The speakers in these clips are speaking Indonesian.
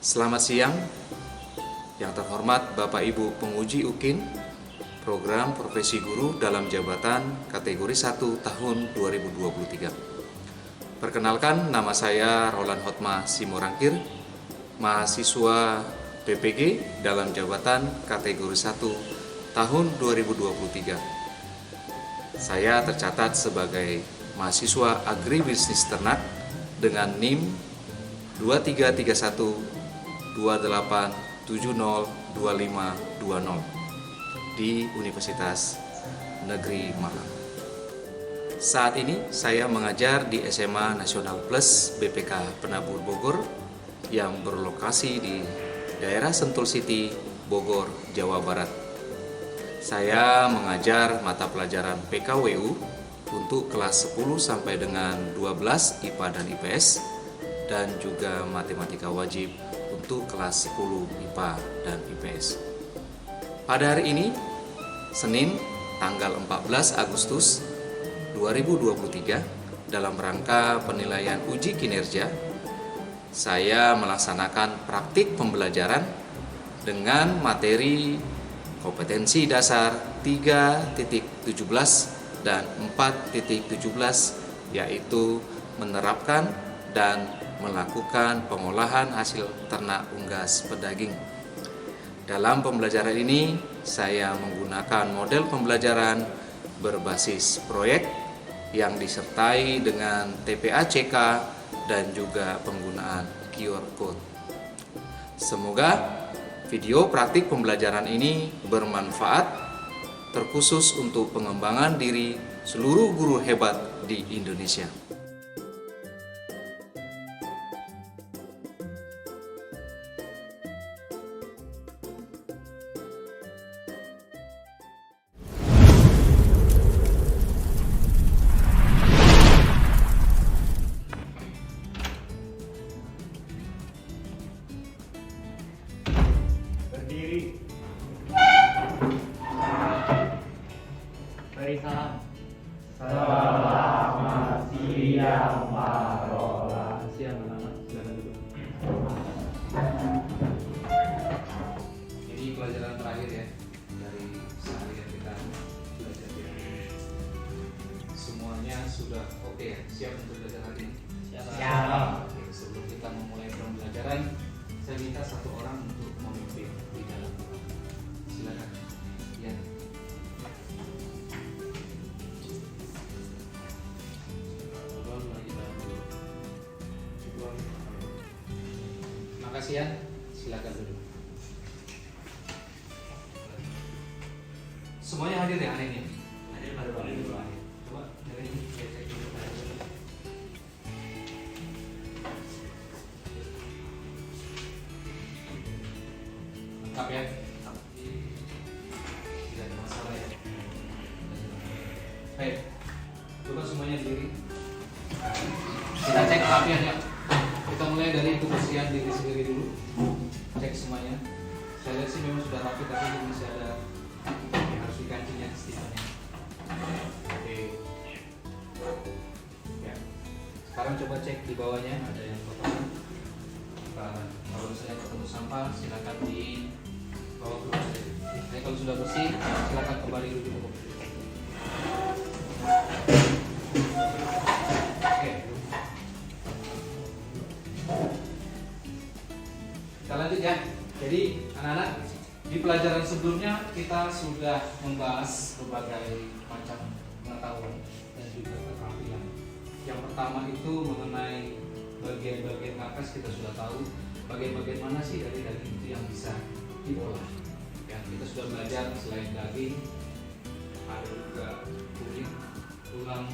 Selamat siang, yang terhormat Bapak Ibu penguji UKIN, program profesi guru dalam jabatan kategori 1 tahun 2023. Perkenalkan, nama saya Roland Hotma Simorangkir, mahasiswa PPG dalam jabatan kategori 1 tahun 2023. Saya tercatat sebagai mahasiswa agribisnis ternak dengan NIM 233128702520 di Universitas Negeri Malang. Saat ini saya mengajar di SMA Nasional Plus BPK Penabur Bogor yang berlokasi di daerah Sentul City, Bogor, Jawa Barat. Saya mengajar mata pelajaran PKWU untuk kelas 10 sampai dengan 12 IPA dan IPS, dan juga matematika wajib untuk kelas 10 IPA dan IPS. Pada hari ini, Senin tanggal 14 Agustus 2023, dalam rangka penilaian uji kinerja, saya melaksanakan praktik pembelajaran dengan materi kompetensi dasar 3.17 dan 4.17, yaitu menerapkan dan melakukan pengolahan hasil ternak unggas pedaging. Dalam pembelajaran ini, saya menggunakan model pembelajaran berbasis proyek yang disertai dengan TPA-CK dan juga penggunaan QR Code. Semoga video praktik pembelajaran ini bermanfaat, terkhusus untuk pengembangan diri seluruh guru hebat di Indonesia. Berdiri. Beri salam. Selamat siang, Pak Roland. Siang anak-anak, silakan duduk. Ini pelajaran terakhir ya dari seharian kita belajar ya. Semuanya sudah oke ya, siap untuk belajar hari ini? Siap. Oke, sebelum kita memulai pembelajaran, saya minta satu orang untuk memimpin di dalam. Silakan. Ya. Makasih ya. Silakan dulu. Semuanya hadir ya hari ini? Hadir pada hari ini. Coba dari ini saya cek dulu. Lengkap ya? Tidak ada masalah ya? Baik, coba semuanya diri. Kita cek kerapiannya. Kita mulai dari kebersihan diri sendiri dulu. Cek semuanya. Saya lihat sih memang sudah rapi, tapi ini masih ada yang harus dikancinya stikernya. Oke. Ya. Sekarang coba cek di bawahnya ada yang kotor. Kalau misalnya ketemu sampah, silakan di bawa keluar saja. Jadi kalau sudah bersih, silakan kembali duduk. Oke. Kita lanjut ya. Jadi anak-anak, di pelajaran sebelumnya kita sudah membahas berbagai macam pengetahuan dan juga keterampilan. Yang pertama itu mengenai bagian-bagian nafas. Kita sudah tahu bagian-bagian mana sih dari daging itu yang bisa diolah. Ya, kita sudah belajar selain daging ada juga kulit, tulang,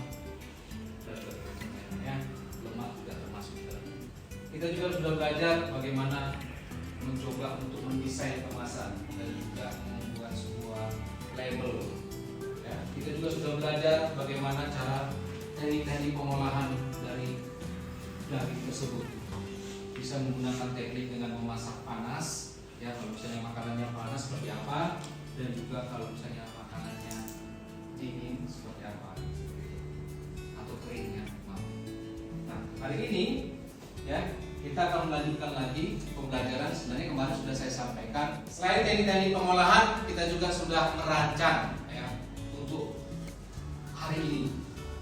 dan sebagainya. Lemak juga termasuk di dalam. Kita juga sudah belajar bagaimana mencoba untuk mendesain kemasan dan juga membuat sebuah label. Ya, kita juga sudah belajar bagaimana cara teknik-teknik pengolahan dari daging tersebut. Bisa menggunakan teknik dengan memasak panas, ya kalau misalnya makanannya panas seperti apa, dan juga kalau misalnya makanannya dingin seperti apa, atau kering ya. Nah, hari ini ya kita akan melanjutkan lagi pembelajaran. Sebenarnya kemarin sudah saya sampaikan. Selain teknik-teknik pengolahan, kita juga sudah merancang ya untuk hari ini.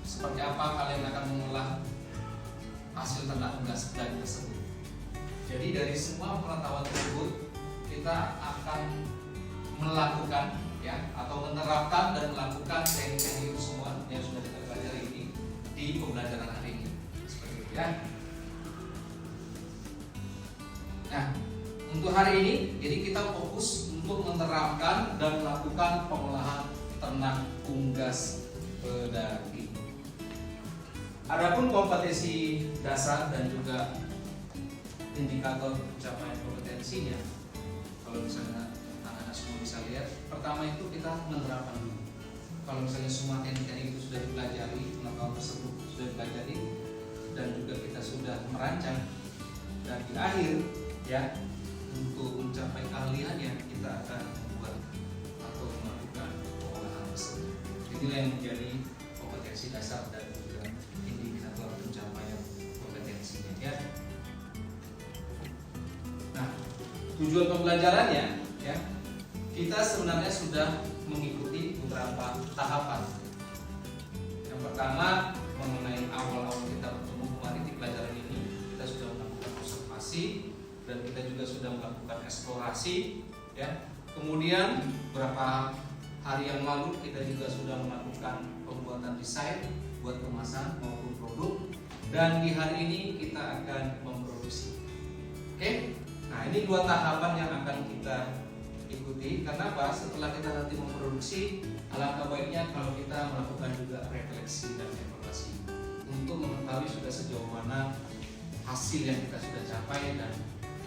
Seperti apa kalian akan mengolah hasil ternak unggas daging tersebut. Jadi dari semua pengetahuan tersebut kita akan melakukan ya atau menerapkan dan melakukan teknik-teknik itu semua yang sudah kita pelajari ini di pembelajaran hari ini. Seperti itu ya. Nah, untuk hari ini, jadi kita fokus untuk menerapkan dan melakukan pengolahan ternak unggas pedaging. Adapun kompetensi dasar dan juga indikator pencapaian kompetensinya, kalau misalnya anak-anak semua bisa lihat, pertama itu kita menerapkan dulu. Kalau misalnya semua teknik-teknik itu sudah dipelajari, pengetahuan tersebut sudah dipelajari, dan juga kita sudah merancang, dan di akhir ya untuk mencapai keahliannya kita akan membuat atau melakukan pengolahan tersebut. Inilah yang menjadi kompetensi dasar dan juga indikator pencapaian kompetensinya ya. Nah, tujuan pembelajarannya ya, kita sebenarnya sudah mengikuti beberapa tahapan. Yang pertama mengenai awal-awal kita bertemu kemarin di pelajaran ini, kita sudah melakukan observasi dan kita juga sudah melakukan eksplorasi ya. Kemudian beberapa hari yang lalu kita juga sudah melakukan pembuatan desain buat kemasan maupun produk, dan di hari ini kita akan memproduksi. Oke? Nah, ini dua tahapan yang akan kita ikuti. Kenapa? Setelah kita nanti memproduksi, alangkah baiknya kalau kita melakukan juga refleksi dan evaluasi untuk mengetahui sudah sejauh mana hasil yang kita sudah capai dan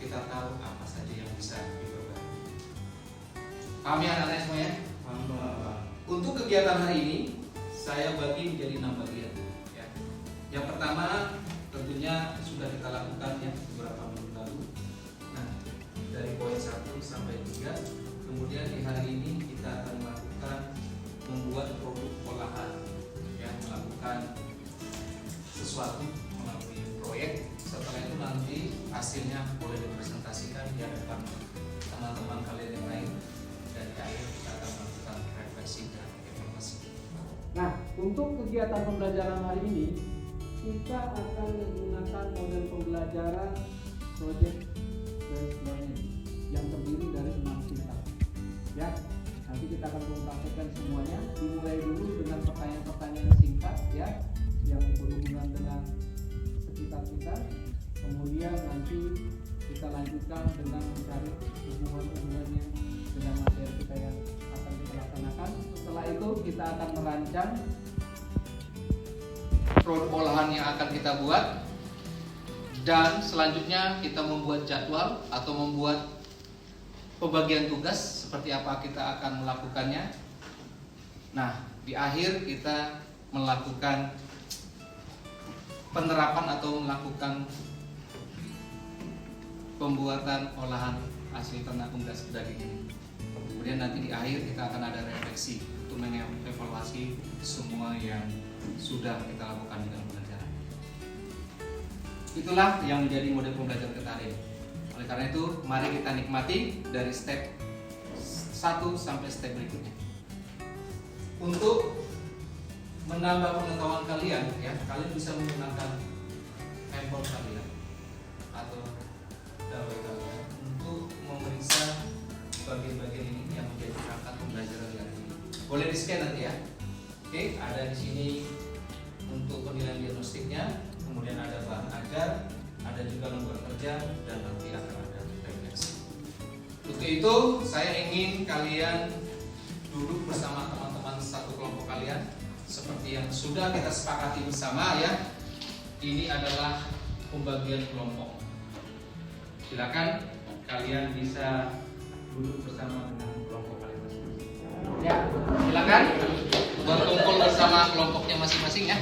kita tahu apa saja yang bisa diperbaiki. Paham ya anak-anak semuanya? Untuk kegiatan hari ini saya bagi menjadi 6 bagian ya. Yang pertama tentunya sudah kita lakukan ya beberapa minggu lalu. Nah, dari poin 1 sampai 3. Kemudian di hari ini kita akan melakukan membuat produk olahan ya, melakukan sesuatu melalui proyek. Setelah itu nanti hasilnya boleh dipresentasikan di hadapan teman-teman kalian yang lain, dan di akhir kita akan melakukan refleksi dan evaluasi. Nah, untuk kegiatan pembelajaran hari ini kita akan menggunakan model pembelajaran project based learning yang terdiri dari 6 tingkat. Ya, nanti kita akan mempraktekkan semuanya. Dimulai dulu dengan pertanyaan-pertanyaan singkat ya, yang berhubungan dengan sekitar kita. Kemudian nanti kita lanjutkan dengan mencari hubungan-hubungannya dengan materi kita yang akan kita laksanakan. Setelah itu kita akan merancang Produk olahan yang akan kita buat, dan selanjutnya kita membuat jadwal atau membuat pembagian tugas seperti apa kita akan melakukannya. Nah, di akhir kita melakukan penerapan atau melakukan pembuatan olahan hasil ternak unggas pedaging ini. Kemudian nanti di akhir kita akan ada refleksi untuk mengevaluasi semua yang sudah kita lakukan di dalam pelajaran. Itulah yang menjadi model pembelajaran kita hari ini. Oleh karena itu, mari kita nikmati dari step 1 sampai step berikutnya. Untuk menambah pengetahuan kalian, ya, kalian bisa menggunakan handphone kalian atau dawai kalian untuk memeriksa bagian-bagian ini yang menjadi perangkat pembelajaran hari ini. Boleh di scan nanti ya. Oke, ada di sini untuk penilaian diagnostiknya, kemudian ada bahan ajar, ada juga lembar kerja, dan nanti akan ada refleksi. Untuk itu, saya ingin kalian duduk bersama teman-teman satu kelompok kalian, seperti yang sudah kita sepakati bersama ya. Ini adalah pembagian kelompok. Silakan kalian bisa duduk bersama dengan kelompok kalian masing-masing. Ya, silakan berkumpul bersama kelompoknya masing-masing ya.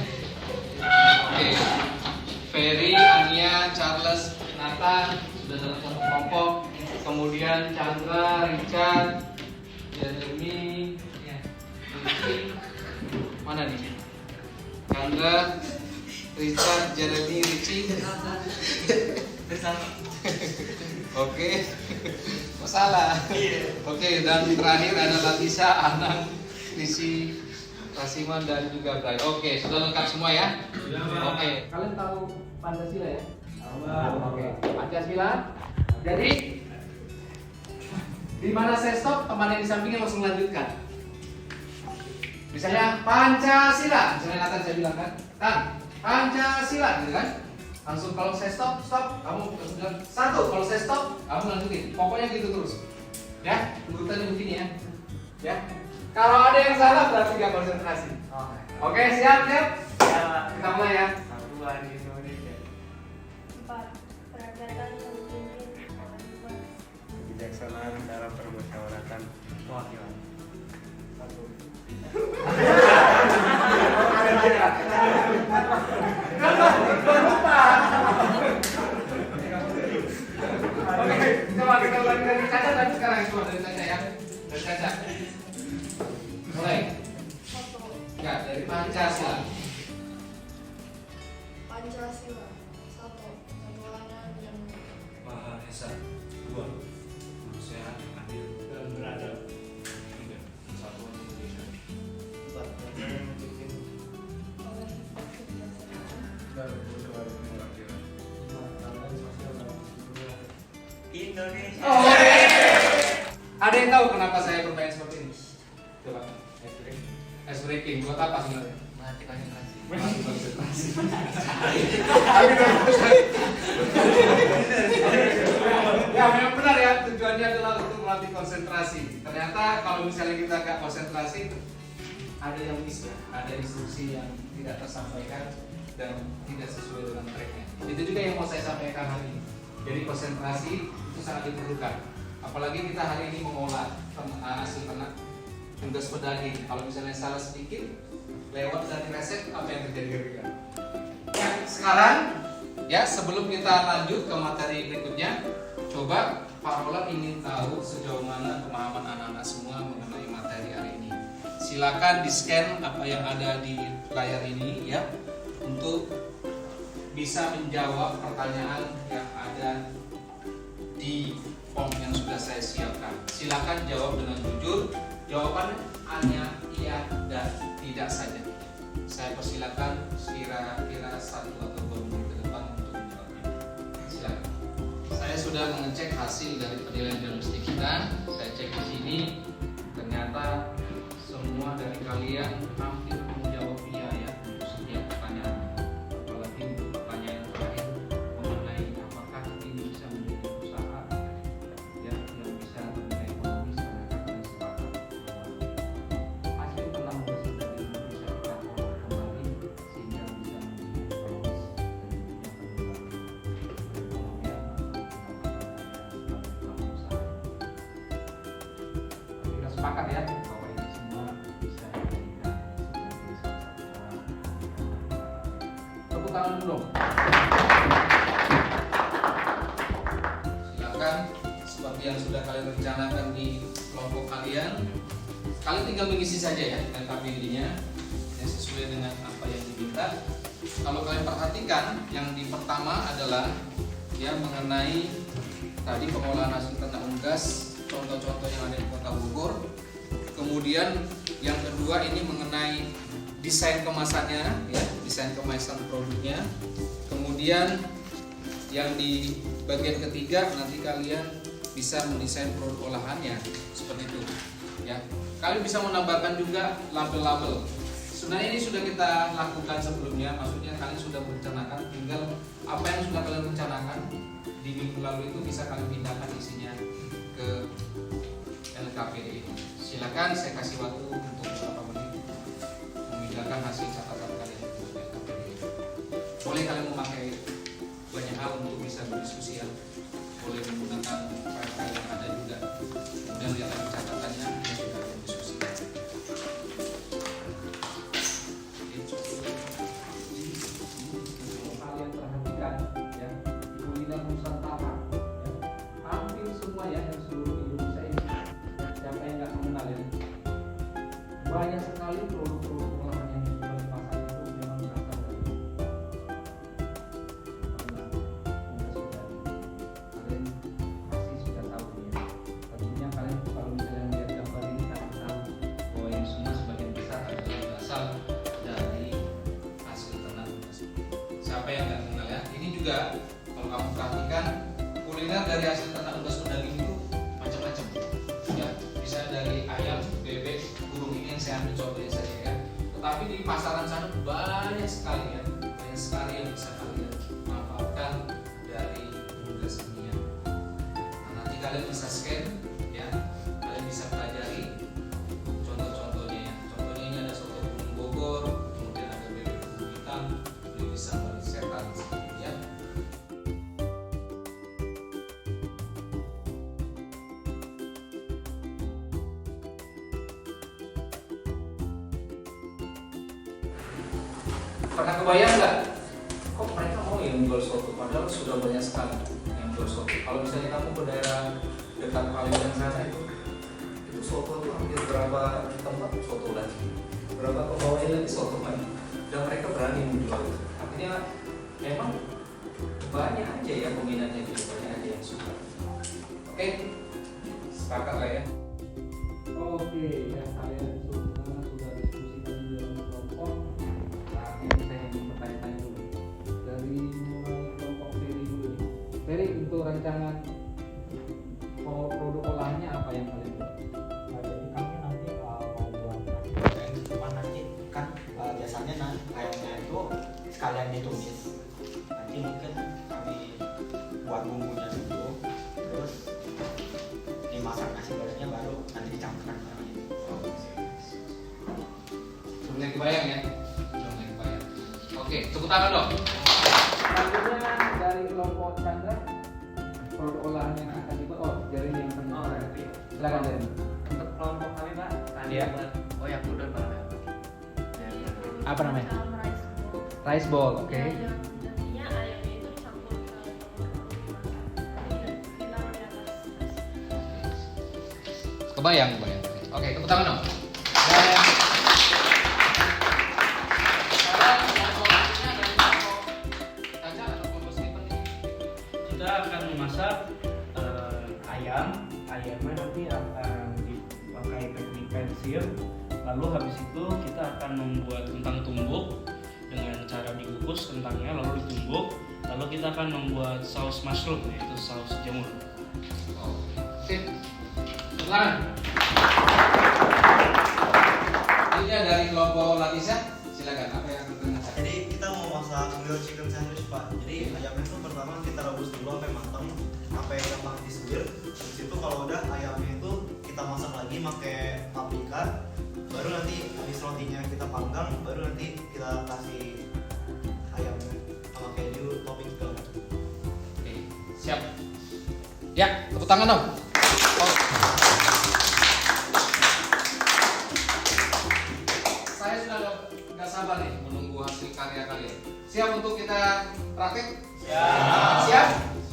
Oke. Ferry, Ania, Charles, Nathan sudah dalam satu kelompok. Kemudian Chandra, Richard, Jeremy, Richie. Mana nih? Chandra, Richard, Jeremy, Richie. Oke. Oh, salah. Oke, dan terakhir ada Latisa, Anang, Risi, Rasiman dan juga Bray. Oke, sudah lengkap semua ya? Oke. Kalian tahu Pancasila ya? Oke. Pancasila. Jadi di mana saya stop, teman yang di sampingnya langsung lanjutkan. Misalnya Pancasila, misalnya Nathan saya bilang kan, Pancasila, gitu kan? Langsung kalau saya stop, kamu langsung bilang satu. Kalau saya stop, kamu lanjutin. Pokoknya gitu terus. Ya, urutannya begini ya. Ya. Kalau ada yang salah berarti nggak konsentrasi. Oke, siap. Kita mulai ya. Satuan Indonesia. 4. Peradaban memimpin kehidupan. Kebijaksanaan dalam permusyawaratan kewakilan. 1. Oke, coba kita ulangi dari Caca dan sekarang coba dari Caca ya. Dari Caca. Mulai. 1. Enggak, dari Pancasila. Pancasila. 1. Ketuhanan yang Maha Esa. 2. Kemanusiaan yang adil dan beradab. 3. Persatuan Indonesia. 4. Negara memimpin oleh kebijaksanaan. dan musyawaratan kewakilan. Indonesia. Ada yang tahu kenapa saya bermain seperti ini? Coba. Ice breaking. Buat apa sebenarnya? Mati konsentrasi. Mati konsentrasi. Ya memang benar ya, tujuannya adalah untuk melatih konsentrasi. Ternyata kalau misalnya kita nggak konsentrasi, ada yang miss ya, ada instruksi yang tidak tersampaikan dan tidak sesuai dengan tracknya. Itu juga yang mau saya sampaikan hari ini. Jadi konsentrasi itu sangat diperlukan. Apalagi kita hari ini mengolah hasil ternak unggas pedaging. Kalau misalnya salah sedikit, lewat dari resep, apa yang terjadi? Ya, sekarang ya sebelum kita lanjut ke materi berikutnya, coba Pak Roland ingin tahu sejauh mana pemahaman anak-anak semua mengenai materi hari ini. Silakan di-scan apa yang ada di layar ini ya untuk bisa menjawab pertanyaan yang ada di form yang sudah saya siapkan. Silakan jawab dengan jujur. Jawaban hanya iya dan tidak saja. Saya persilakan kira-kira 1 atau 2 menit ke depan untuk menjawabnya. Silakan. Saya sudah mengecek hasil dari penilaian diagnostik kita. Saya cek di sini, ternyata semua dari kalian hampir menjawab iya ya untuk setiap pertanyaan. Apalagi untuk pertanyaan terakhir mengenai apakah ini bisa menjadi usaha ya, yang bisa bernilai ekonomis, mereka akan sepakat bahwa hasil penambahan dari bisa kita olah kembali sehingga bisa menjadi ekonomis dan sepakat ya bahwa ini semua bisa dijadikan sebagai salah satu cara. Tepuk tangan dulu dong. Silakan seperti yang sudah kalian rencanakan di kelompok kalian. Kalian tinggal mengisi saja ya KPD-nya yang sesuai dengan apa yang diminta. Kalau kalian perhatikan yang di pertama adalah ya mengenai tadi pengolahan hasil ternak unggas, contoh-contoh yang ada di Kota Bogor. Kemudian yang kedua ini mengenai desain kemasannya ya, desain kemasan produknya. Kemudian yang di bagian ketiga nanti kalian bisa mendesain produk olahannya seperti itu ya. Kalian bisa menambahkan juga label-label. Sebenarnya ini sudah kita lakukan sebelumnya, maksudnya kalian sudah merencanakan, tinggal apa yang sudah kalian rencanakan di minggu lalu itu bisa kalian pindahkan isinya ke LKPD ini. Silakan saya kasih waktu untuk beberapa menit memindahkan hasil catatan kalian ke LKPD ini. Boleh kalian memakai banyak hal untuk bisa berdiskusi ya. Boleh menggunakan file-file yang ada juga. Kemudian lihat catatannya dan juga berdiskusikan. Kalian perhatikan ya, kuliner Nusantara ya, hampir semua ya yang seluruh Indonesia ini, siapa yang nggak mengenal ini, banyak sekali produk-produk olahan yang dijual di pasar itu memang berasal dari unggas pedaging. juga kalau kamu perhatikan kuliner dari hasil ternak unggas daging itu macam-macam. Ya, bisa dari ayam, bebek, burung, ini yang saya ambil contohnya saja ya. Tetapi di pasaran sana banyak sekali ya, banyak sekali yang bisa kalian manfaatkan dari unggas ini ya. Nah, nanti kalian bisa scan ya, kalian bisa pelajari contoh-contohnya ya. Contohnya ini ada soto Gunung Bogor, kemudian ada bebek bumbu hitam, ini bisa balik setan ya. Pernah kebayang nggak? Kok mereka mau yang jual soto? Padahal sudah banyak sekali yang jual soto. Kalau misalnya kamu ke daerah dekat Palembang sana itu soto itu hampir berapa tempat soto lagi, berapa pegawai lagi soto lagi, dan mereka berani menjual itu. Artinya memang banyak aja ya peminatnya gitu, banyak aja yang suka. Oke, sepakat lah ya. Oke, ya kalian semua sudah diskusi tadi di dalam kelompok. Nah, ini saya ingin bertanya-tanya dulu. Dari mulai kelompok Ferry dulu nih. Ferry, untuk rancangan produk olahannya apa yang kalian buat? Nah, jadi kami nanti mau buat nasi goreng, cuma nanti kan biasanya ayamnya itu sekalian ditumis. Nanti mungkin kami buat bumbunya dulu, terus dimasak nasi gorengnya baru nanti dicampurkan ke dalam itu. Sudah kebayang ya? Sudah kebayang. Oke, tepuk tangan dong. Selanjutnya dari kelompok Chandra, produk olahan yang akan dibuat. Oh, Jeremy yang akan dibuat. Silakan Jeremy. Untuk kelompok kami Pak, kami Iya. buat oyakodon Pak. Apa namanya? Rice bowl. Rice bowl, oke. Ya, nantinya ayamnya itu dicampur ke telur dimasak. Ditaruh di atas nasi. Kebayang. Oke, tepuk tangan dong. Dan sekarang kelompok selanjutnya dari kelompok Kaca atau kelompok Stephen nih. Kita akan memasak ayamnya nanti akan dipakai teknik pensil, lalu habis itu kita akan membuat kentang tumbuk dengan cara dikukus kentangnya lalu ditumbuk, lalu kita akan membuat saus mushroom yaitu saus jamur. Oke, tepuk tangan. Ini dari kelompok Latisa, silakan apa yang akan kalian masak? Jadi kita mau masak grilled chicken sandwich Pak. Jadi ayamnya itu pertama kita rebus dulu sampai matang, sampai gampang disuir. Habis itu kalau udah ayamnya itu kita masak lagi pakai paprika. Baru nanti habis rotinya kita panggang, baru nanti kita kasih ayamnya sama keju topping segala macam. Oke, siap. Ya, tepuk tangan dong. Oh. Saya sudah nggak sabar nih menunggu hasil karya kalian. Siap untuk kita praktek? Siap.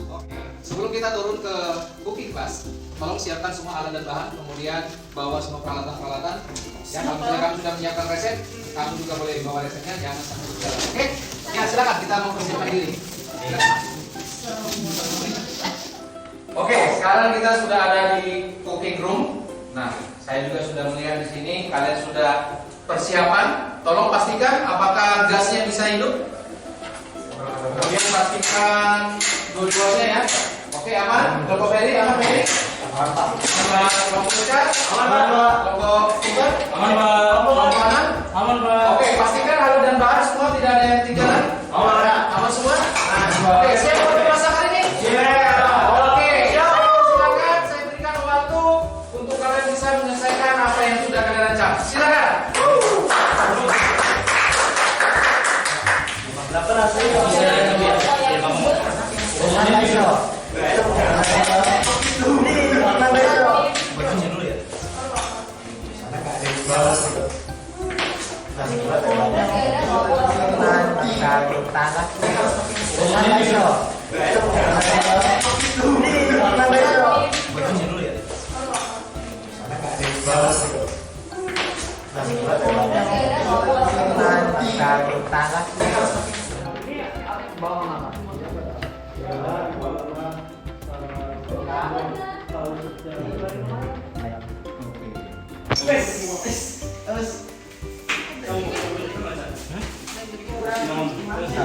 Oke. Sebelum kita turun ke cooking class, tolong siapkan semua alat dan bahan, kemudian bawa semua peralatan-peralatan. Ya, kalau misalnya kamu sudah menyiapkan resep, kamu juga boleh bawa resepnya, jangan sampai berjalan. Oke? Ya, silakan kita mau persiapkan diri. Oke, sekarang kita sudah ada di cooking room. Nah, saya juga sudah melihat di sini kalian sudah persiapan. Tolong pastikan apakah gasnya bisa hidup. Kemudian pastikan dua-duanya ya. Oke, aman. Kelompok Ferry, aman Ferry? Aman. Kelompok Richard? Aman Pak. Kelompok Stephen? Aman Pak. Kelompok Anan? Aman Pak. Oke, pastikan alat dan bahan semua tidak ada yang ketinggalan. Aman semua? Nah, oke, siap untuk masak hari ini? Oke, silakan saya berikan waktu untuk kalian bisa menyelesaikan apa yang sudah kalian rancang. Silakan.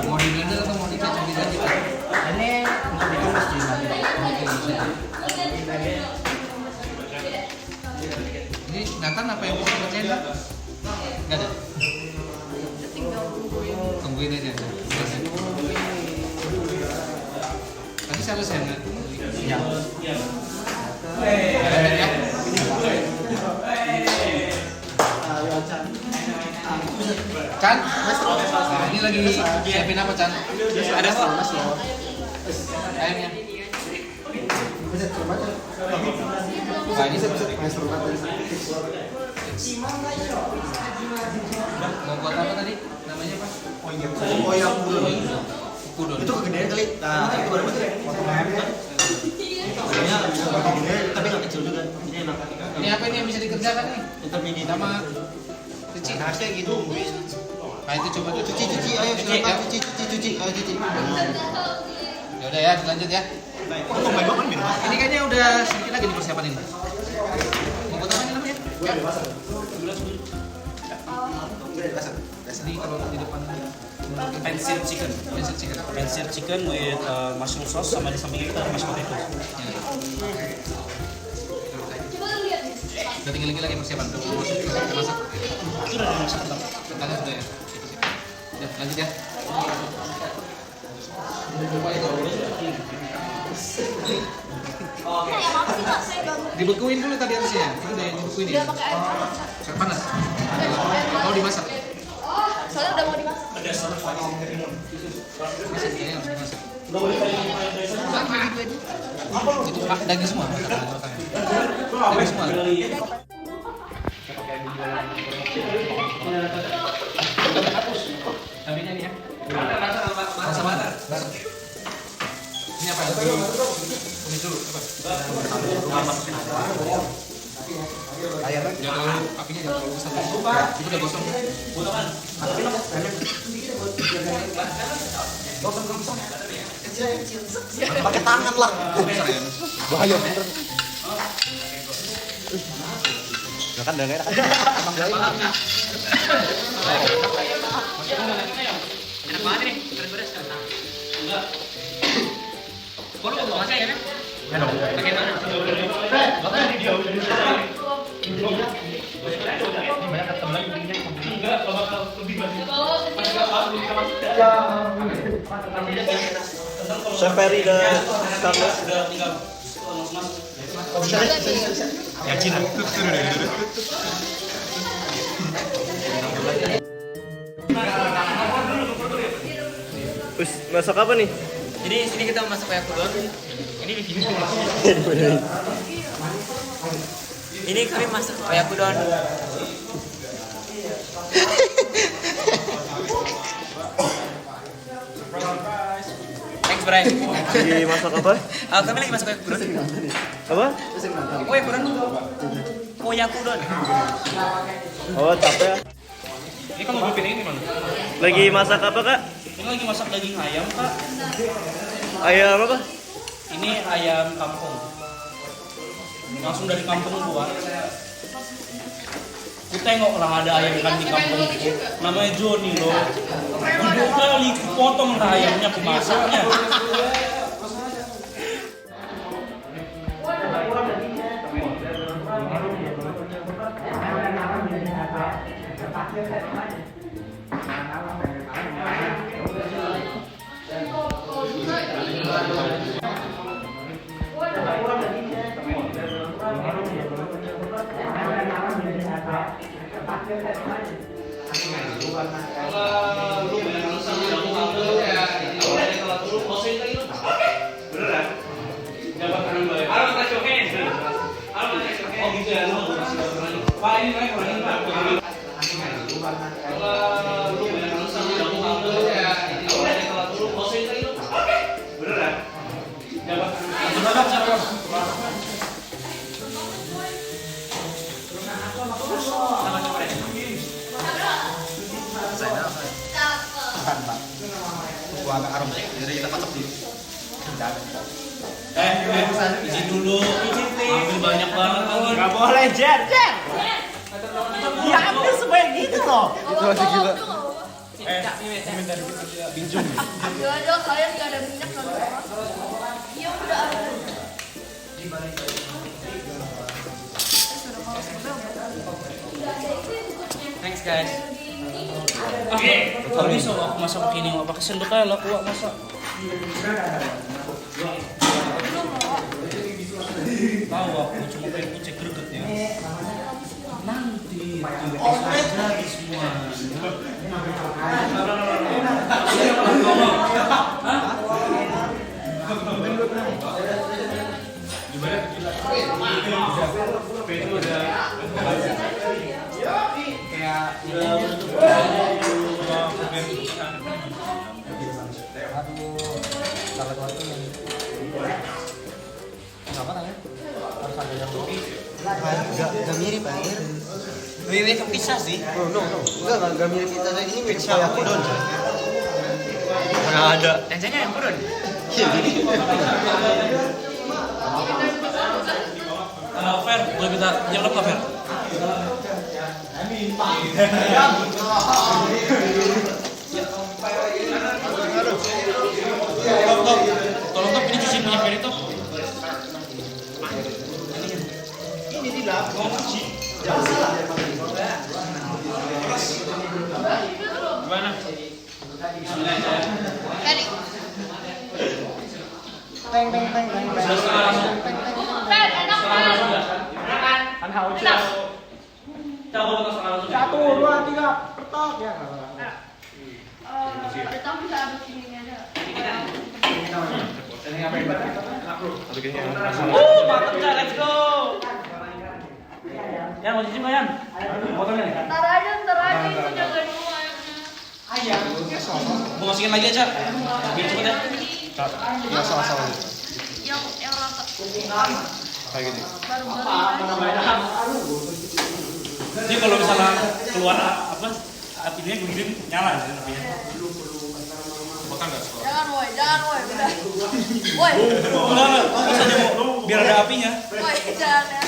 Mau di blender atau mau dikacang-kacang? Nathan apa yang bisa dikerjain Pak? Nggak ada. Tinggal Tungguin aja. Tadi selesai nggak? Ya. Ya. Chan, nah ini lagi siapin apa Chan? Ada ayamnya. Nah ini mau buat apa tadi? Namanya apa? Oh yang Udon. itu kegedean kali. Nah itu baru potong ayam kan. Sebenarnya gede tapi nggak kecil juga. Ini enak. Ini apa ini yang bisa dikerjakan nih? Intermediate Sama cuci. Harusnya gitu. Nah itu coba tuh Cuci ayo silakan cuci ayo cuci. Ya udah ya, lanjut ya. Oh my god kan minum. Ini kayaknya udah sedikit lagi di persiapan ini. Mau buat apa ini namanya? Ini kalau di depan Pancit chicken. Pancit chicken. Pancit chicken with mushroom sauce sama di samping kita mashed potato. Udah tinggal lagi persiapan. Udah masak. Itu udah dimasak Bang. Kalian sudah ya. Ya lanjut ya. Dibekuin dulu tadi harusnya. Itu udah dibekuin ya. Air panas. Mau dimasak. Soalnya udah mau dimasak. Masak kayaknya harus dimasak. Itu daging semua. Daging semua. Cabenya nih ya. Rasa mana? Ini apa? Ini dulu apa? Jangan terlalu apinya jangan terlalu besar. Itu udah gosong. Pakai tangan lah. Bahaya bener. Ya kan udah enak. Emang gak enak. Enak banget nih, beres-beres kan? Enggak. Kok lu mau masak ya kan? Bagaimana? Chef Ferry dan Carlos Ya Cina. masak apa nih? Jadi sini kita masak kayak udon. Ini di sini. Ini kami masak kayak udon. Thanks, Bray. Lagi masak apa? Kami lagi masak kayak udon. Apa? Udon. Udon. Oh capek. Ini kalau gue pilih gimana? Lagi masak apa kak? Ini lagi masak daging ayam Kak. Ayam apa? Ini ayam kampung. Langsung dari kampung gua. Ku tengok lah ada ayam kan di kampungku. Namanya Joni loh. Duduk kali ku potong lah ayamnya, ku masaknya. Izin dulu. Ambil banyak banget lagi. Gak boleh Jer. Diambil supaya gitu loh. Itu masih gila. Pinjam. Ambil aja kalian nggak ada minyak nggak ada apa. Iya udah ada. Thanks guys. Oke, kalau bisa aku masak pakai ini, nggak pakai sendok aja lah, aku masak. Tahu aku cuma pengen kucek gregetnya. Nanti jadi semuanya. Gak mirip air. Mirip ke pizza sih. Oh no. Enggak mirip kita. Ini mirip kayak kudon. Mana ada. Tentunya yang kurun. Fer, boleh minta yang apa Fer? Tolong Top, ini cuci punya Fer itu. Ini di lab. Gimana? Fer, enak kan? Kan haus. Coba kita sekarang langsung. 1, 2, 3, pertok ya. Kita bisa aduk ininya aja. Mantap Cak, let's go. Yan, mau cuci nggak Yan? Potongnya nih. Ntar aja, itu jaga dulu ayamnya. Mau masukin lagi aja. Biar cepet ya. Ya sama-sama. Yang rata. Kayak gini. Baru Jadi kalau misalnya keluar apa apinya begini nyala ya apinya. Bakar nggak? Jangan woi, udah. Woi, Enggak, terus aja mau biar ada apinya. woi, jangan ya.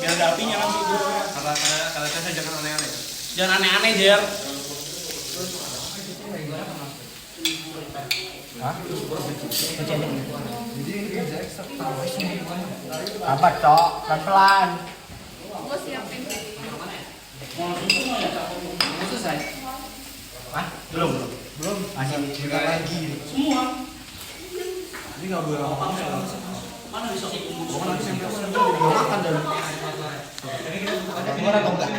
Biar ada apinya nanti itu. Kata saya jangan aneh-aneh. Jangan aneh-aneh Jer. Apa cok? Pelan-pelan. Gue siapin. Selesai. Belum. Masih juga lagi. Semua. Ini nggak boleh lama. Mana bisa Gua makan dulu. Keluar atau enggak?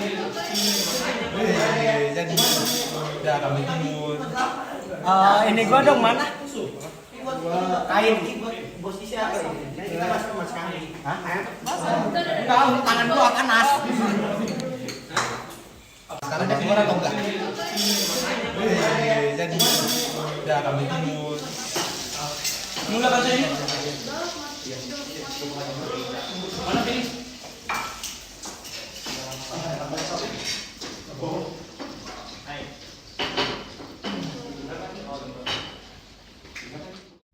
Jadi udah kami timun. Ini gua dong mana? Kain bos siapa ini? Kita mas kami. Hah? Tahu tangan gua panas. Sekarang dia keluar atau enggak? Jadi udah kami timun. Mulai aja ini. Mana pilih?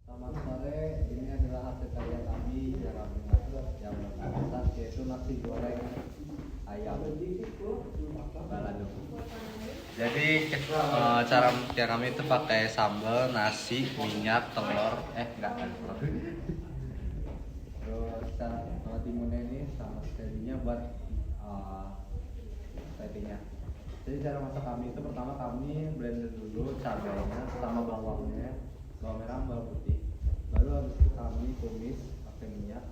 Selamat sore, ini adalah hasil karya kami yang kami masak yang masak yaitu nasi goreng ayam balado. Jadi cara yang kami itu pakai sambal, nasi, minyak, telur, enggak telur. Terus sama timunnya ini sama steadinya buat steadinya. Jadi cara masak kami itu pertama kami blender dulu cabainya sama bawangnya, bawang merah, bawang putih. Baru habis itu kami tumis pakai minyak.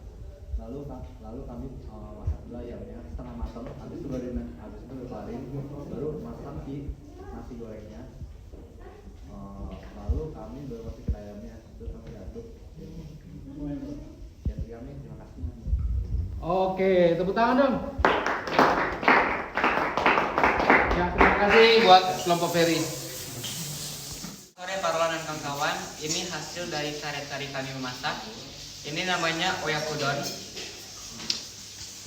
Lalu kami masak dulu ayamnya setengah matang. Habis itu dikeluarin, baru masak si nasi gorengnya. Lalu kami baru masukin ayamnya, terus kami aduk. Jadi kami terima kasih. Oke, tepuk tangan dong. Ya, terima kasih buat kelompok Ferry. Sore Parolan dan kawan-kawan, ini hasil dari karya-karya kami memasak. Ini namanya oyakudon.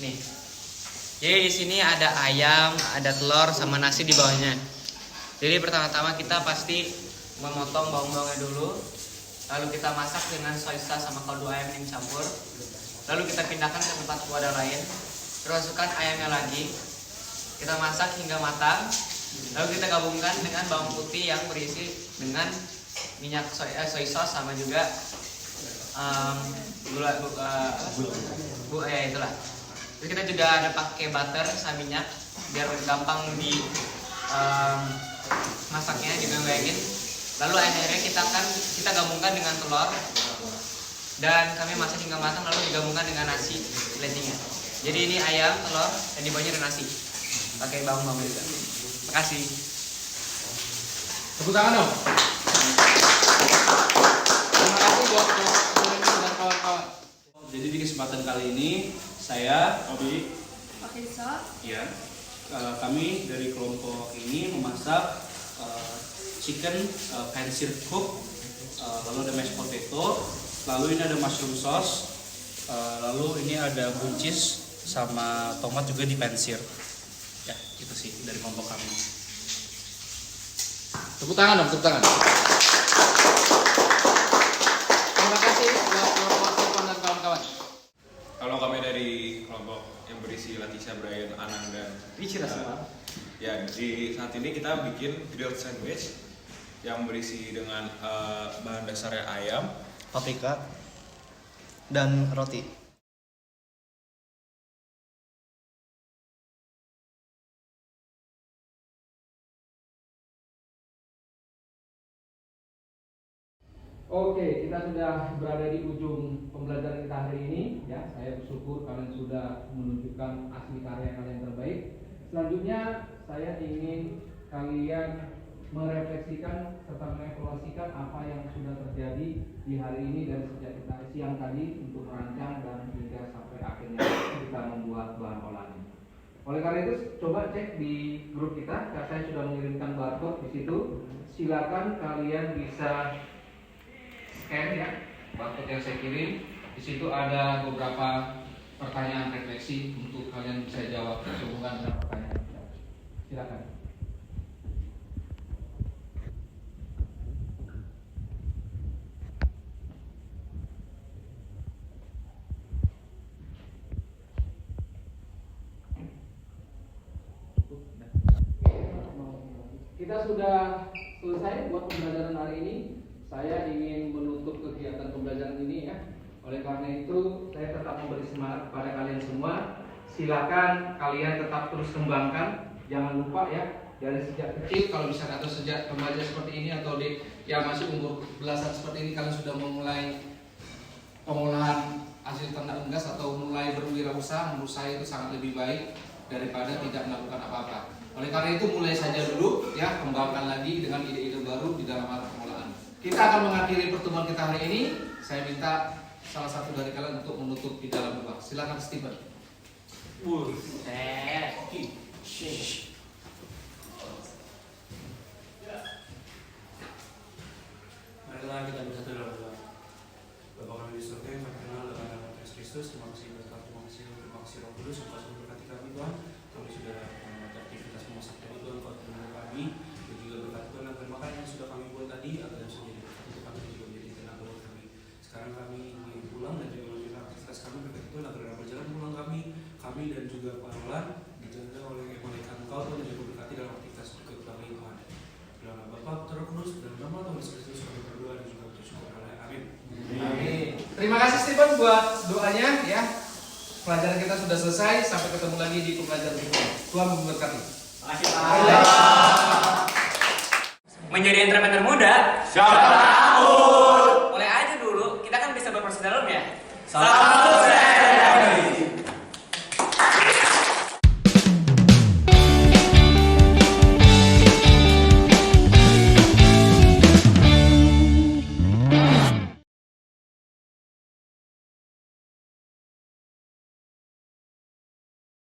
Nih. Jadi di sini ada ayam, ada telur sama nasi di bawahnya. Jadi pertama-tama kita pasti memotong bawang-bawangnya dulu. Lalu kita masak dengan soy sauce sama kaldu ayam yang campur. Lalu kita pindahkan ke tempat wadah lain. Terus masukkan ayamnya lagi. Kita masak hingga matang. Lalu kita gabungkan dengan bawang putih yang berisi dengan minyak soy sauce sama juga gula itulah. Terus kita juga ada pakai butter sama minyak biar gampang di masaknya, digoyangin. Lalu akhirnya kita gabungkan dengan telur dan kami masak hingga matang, lalu digabungkan dengan nasi blendingnya. Jadi ini ayam, telur, dan di bawahnya ada nasi pakai bawang juga. Makasih. Tepuk tangan dong. Terima kasih buat dan kawan-kawan. Jadi di kesempatan kali ini saya Obi, Oke, so. Ya, kami dari kelompok ini memasak chicken pancit cook, lalu ada mashed potato, lalu ini ada mushroom sauce, lalu ini ada buncis sama tomat juga di pancit. Ya, itu sih dari kelompok kami. Tepuk tangan dong, tepuk tangan. Terima kasih buat kelompok Stefan dan kawan-kawan. Kalau kami dari kelompok yang berisi Latisha, Brian, Anang, dan Richard semua. ya di saat ini kita bikin grilled sandwich yang berisi dengan bahan dasarnya ayam, paprika dan roti. Oke, kita sudah berada di ujung pembelajaran kita hari ini. Ya, saya bersyukur kalian sudah menunjukkan asli karya kalian terbaik. Selanjutnya, saya ingin kalian merefleksikan serta mengevaluasikan apa yang sudah terjadi di hari ini dari sejak kita siang tadi untuk merancang dan hingga sampai akhirnya kita membuat bahan olahan. Oleh karena itu, coba cek di grup kita. Saya sudah mengirimkan barcode di situ. Silakan kalian bisa scan ya barcode yang saya kirim. Di situ ada beberapa pertanyaan refleksi untuk kalian bisa jawab sehubungan dengan pertanyaan. Silakan. Kita sudah selesai buat pembelajaran hari ini. Saya ingin menutup kegiatan pembelajaran ini ya. Oleh karena itu, saya tetap memberi semangat kepada kalian semua. Silakan kalian tetap terus kembangkan. Jangan lupa ya, dari sejak kecil kalau misalnya atau sejak remaja seperti ini atau di yang masih umur belasan seperti ini kalian sudah memulai pengolahan hasil ternak unggas atau mulai berwirausaha, menurut saya itu sangat lebih baik daripada tidak melakukan apa-apa. Oleh karena itu mulai saja dulu ya, kembangkan lagi dengan ide-ide baru di dalam hal pengolahan. Kita akan mengakhiri pertemuan kita hari ini. Saya minta salah satu dari kalian untuk menutup di dalam doa. Silakan Steven. Marilah kita bersatu dalam doa. Bapa kami di surga yang kami kenal dengan nama Yesus Kristus, terima kasih terima kasih Roh Kudus yang telah memberkati kami Tuhan. Kami sudah membuat aktivitas memasak tadi Tuhan, Kau menemani kami dan juga berkati Tuhan agar makan yang sudah kami buat tadi agar bisa menjadi berkat untuk kami dan juga menjadi tenaga buat kami. Sekarang kami ingin pulang dan juga melanjutkan aktivitas kami, berkati Tuhan agar dalam perjalanan pulang kami dan juga para Roland dijaga oleh malaikat Engkau Tuhan dan juga berkati dalam aktivitas berikut kami Tuhan. Dalam nama Bapa, Putra, Roh Kudus, dalam nama Tuhan Yesus Kristus kami berdoa dan juga bersyukur. Amin. Amin. Terima kasih Steven buat doanya ya. Pelajaran kita sudah selesai. Sampai ketemu lagi di pembelajaran berikutnya. Tuhan memberkati. Menjadi entrepreneur muda, siapa takut? Mulai aja dulu, kita kan bisa berproses dalam ya. Salam